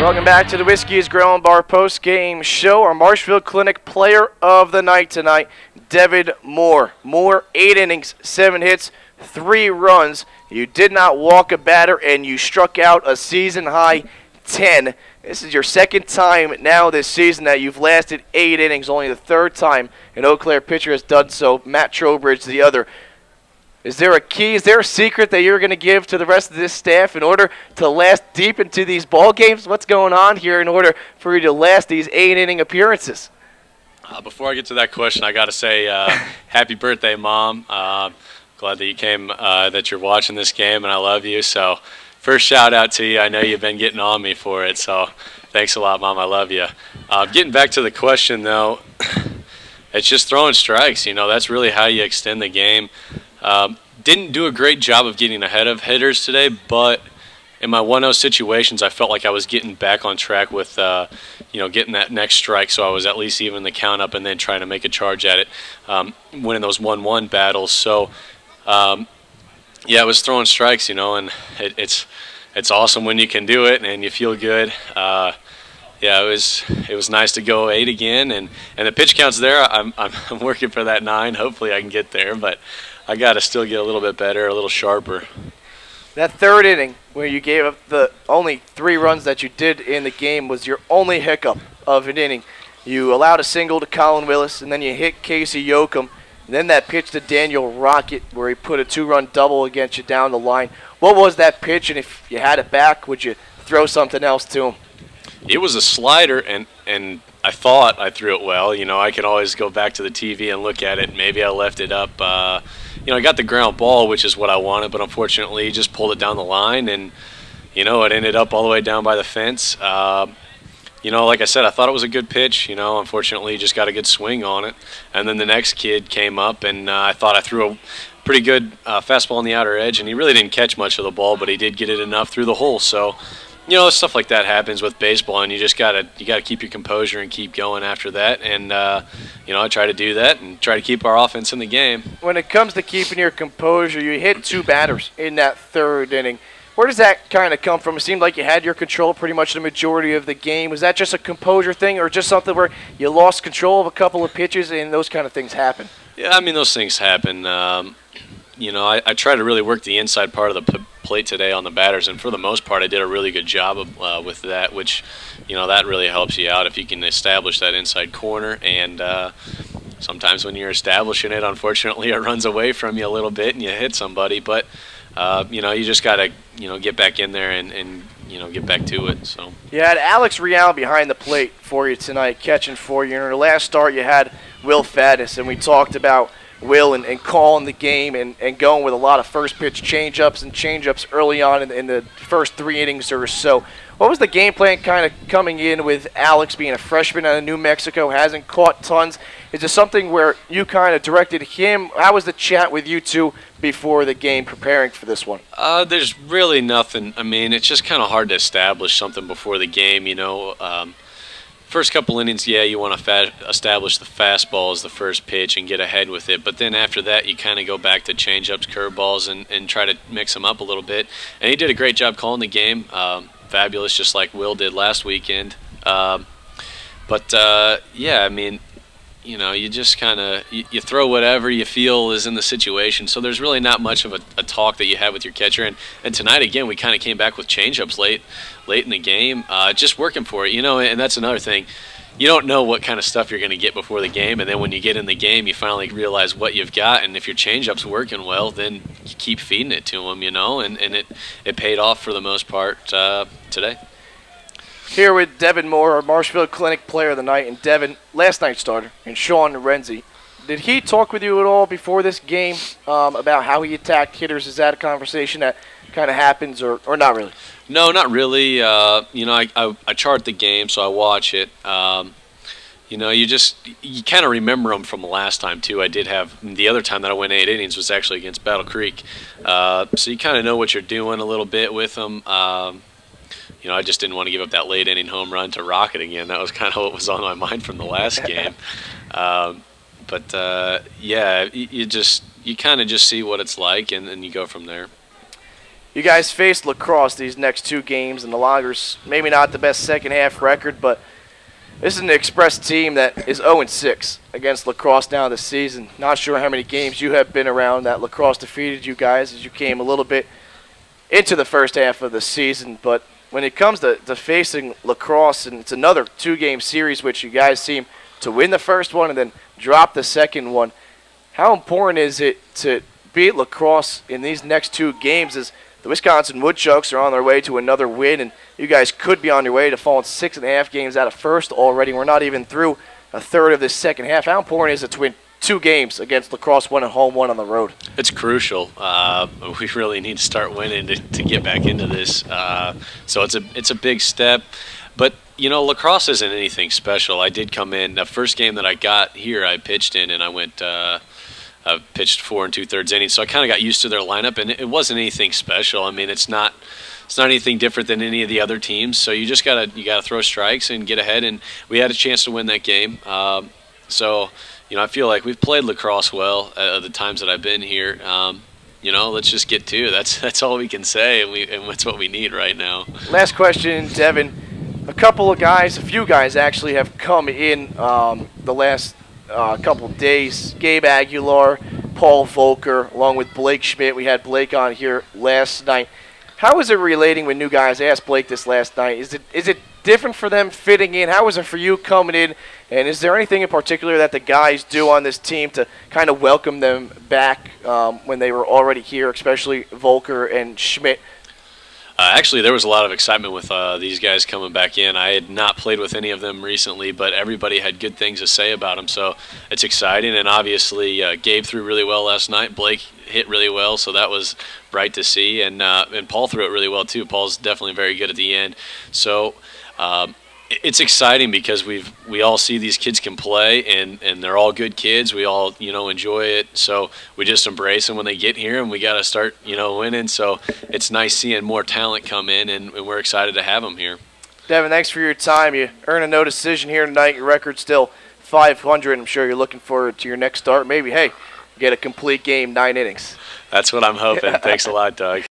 Welcome back to the Whiskey's Grill and Bar post-game show. Our Marshfield Clinic player of the night tonight, Devin Moore. Moore, 8 innings, 7 hits, 3 runs. You did not walk a batter, and you struck out a season-high 10. This is your second time now this season that you've lasted 8 innings, only the third time an Eau Claire pitcher has done so. Matt Trowbridge, the other. Is there a key, is there a secret that you're going to give to the rest of this staff in order to last deep into these ball games? What's going on here in order for you to last these 8-inning appearances? Before I get to that question, I got to say happy birthday, Mom. Glad that you came, that you're watching this game, and I love you. So first shout out to you. I know you've been getting on me for it, so thanks a lot, Mom. I love you. Getting back to the question, though, it's just throwing strikes. You know, that's really how you extend the game. Didn't do a great job of getting ahead of hitters today, but in my 1-0 situations, I felt like I was getting back on track with, you know, getting that next strike, so I was at least even the count up and then trying to make a charge at it, winning those 1-1 battles. So, yeah, it was throwing strikes, you know, and it's awesome when you can do it and you feel good. Yeah, it was nice to go 8 again, and the pitch count's there. I'm working for that 9. Hopefully I can get there, but I got to still get a little bit better, a little sharper. That third inning where you gave up the only 3 runs that you did in the game was your only hiccup of an inning. You allowed a single to Colin Willis, and then you hit Casey Yoakum. And then that pitch to Daniel Rocket where he put a 2-run double against you down the line. What was that pitch, and if you had it back, would you throw something else to him? It was a slider, and I thought I threw it well. You know, I could always go back to the TV and look at it. Maybe I left it up. You know, I got the ground ball, which is what I wanted, but unfortunately, he just pulled it down the line, and, you know, it ended up all the way down by the fence. You know, like I said, I thought it was a good pitch. You know, unfortunately, he just got a good swing on it. And then the next kid came up, and I thought I threw a pretty good fastball on the outer edge, and he really didn't catch much of the ball, but he did get it enough through the hole. So, you know, stuff like that happens with baseball, and you just gotta keep your composure and keep going after that. And you know, I try to do that and try to keep our offense in the game. When it comes to keeping your composure, you hit 2 batters in that third inning. Where does that kind of come from? It seemed like you had your control pretty much the majority of the game. Was that just a composure thing, or just something where you lost control of a couple of pitches and those kind of things happen? Yeah, I mean, those things happen. You know, I try to really work the inside part of the plate today on the batters, and for the most part, I did a really good job of, with that, which, you know, that really helps you out if you can establish that inside corner. And sometimes when you're establishing it, unfortunately, it runs away from you a little bit and you hit somebody. But, you know, you just got to, you know, get back in there and you know, get back to it. So you had Alex Real behind the plate for you tonight, catching for you. In your last start, you had Will Faddis, and we talked about Will and calling the game and going with a lot of first pitch changeups early on in the first 3 innings or so. What was the game plan kind of coming in with Alex being a freshman out of New Mexico, hasn't caught tons? Is it something where you kind of directed him? How was the chat with you two before the game preparing for this one? There's really nothing. I mean, it's just kind of hard to establish something before the game, you know. First couple innings, yeah, you want to establish the fastball as the first pitch and get ahead with it. But then after that, you kind of go back to changeups, curveballs, and try to mix them up a little bit. And he did a great job calling the game. Fabulous, just like Will did last weekend. Yeah, I mean, you know, you just kind of you throw whatever you feel is in the situation. So there's really not much of a talk that you have with your catcher. And tonight again, we kind of came back with changeups late in the game, just working for it, you know. And that's another thing. You don't know what kind of stuff you're going to get before the game, and then when you get in the game, you finally realize what you've got. And if your changeup's working well, then you keep feeding it to them, you know. And it paid off for the most part today. Here with Devin Moore, our Marshfield Clinic player of the night, and Devin, last night's starter, and Sean Renzi. Did he talk with you at all before this game about how he attacked hitters? Is that a conversation that kind of happens, or not really? No, not really. You know, I chart the game, so I watch it. You know, you kind of remember them from the last time, too. I did have the other time that I went 8 innings was actually against Battle Creek. So you kind of know what you're doing a little bit with them. You know, I just didn't want to give up that late inning home run to Rocket again. That was kind of what was on my mind from the last game. Yeah, you kind of just see what it's like, and then you go from there. You guys faced Lacrosse these next 2 games, and the Loggers maybe not the best second half record, but this is an Express team that is 0-6 against Lacrosse now this season. Not sure how many games you have been around that Lacrosse defeated you guys as you came a little bit into the first half of the season. But when it comes to facing Lacrosse, and it's another 2-game series which you guys seem to win the first one and then drop the second one, how important is it to beat Lacrosse in these next 2 games as the Wisconsin Woodchucks are on their way to another win, and you guys could be on your way to falling 6.5 games out of first already. We're not even through a third of this second half. How important is it to win 2 games against Lacrosse, 1 at home, 1 on the road? It's crucial. We really need to start winning to get back into this. So it's a big step. But, you know, Lacrosse isn't anything special. I did come in. The first game that I got here, I pitched in, and I went pitched 4 2/3 innings, so I kind of got used to their lineup, and it wasn't anything special. I mean, it's not anything different than any of the other teams. So you just gotta throw strikes and get ahead, and we had a chance to win that game. So you know, I feel like we've played Lacrosse well the times that I've been here. You know, let's just get to. That's all we can say, and that's what we need right now. Last question, Devin. A few guys actually have come in the last couple of days. Gabe Aguilar, Paul Volker, along with Blake Schmidt. We had Blake on here last night. How is it relating with new guys? I asked Blake this last night. Is it different for them fitting in? How is it for you coming in? And is there anything in particular that the guys do on this team to kind of welcome them back when they were already here, especially Volker and Schmidt? Actually, there was a lot of excitement with these guys coming back in. I had not played with any of them recently, but everybody had good things to say about them, so it's exciting. And obviously, Gabe threw really well last night. Blake hit really well, so that was bright to see. And Paul threw it really well too. Paul's definitely very good at the end. So it's exciting because we all see these kids can play, and they're all good kids. We all enjoy it, so we just embrace them when they get here, and we got to start winning. So it's nice seeing more talent come in, and we're excited to have them here. Devin, thanks for your time. You earn a no decision here tonight. Your record's still 500. I'm sure you're looking forward to your next start. Maybe, hey, get a complete game, 9 innings. That's what I'm hoping. Thanks a lot, Doug.